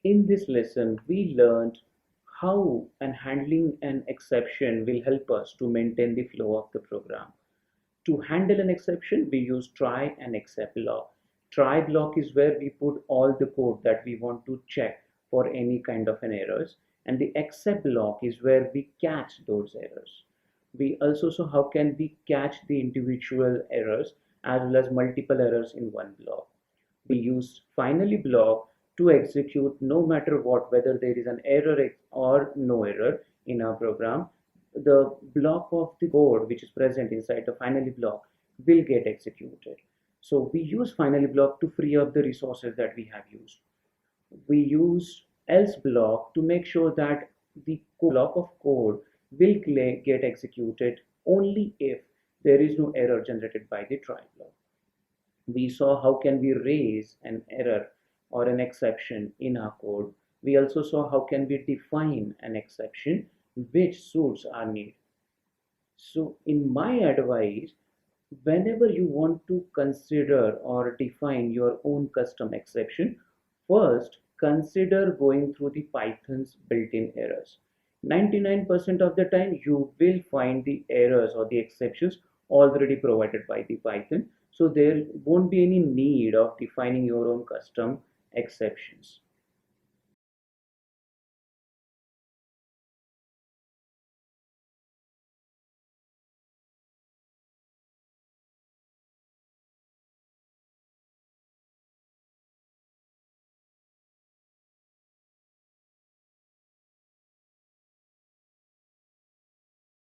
In this lesson, we learned how and handling an exception will help us to maintain the flow of the program. To handle an exception, we use try and except block. Try block is where we put all the code that we want to check for any kind of an errors, and the except block is where we catch those errors. We also saw how can we catch the individual errors as well as multiple errors in one block. We use finally block to execute no matter what, whether there is an error or no error in our program. The block of the code which is present inside the finally block will get executed. So we use finally block to free up the resources that we have used. We use else block to make sure that the block of code will get executed only if there is no error generated by the try block. We saw how can we raise an error or an exception in our code. We also saw how can we define an exception which suits our need. So in my advice, whenever you want to consider or define your own custom exception, first consider going through the Python's built-in errors. 99% of the time you will find the errors or the exceptions already provided by the Python. So there won't be any need of defining your own custom exceptions.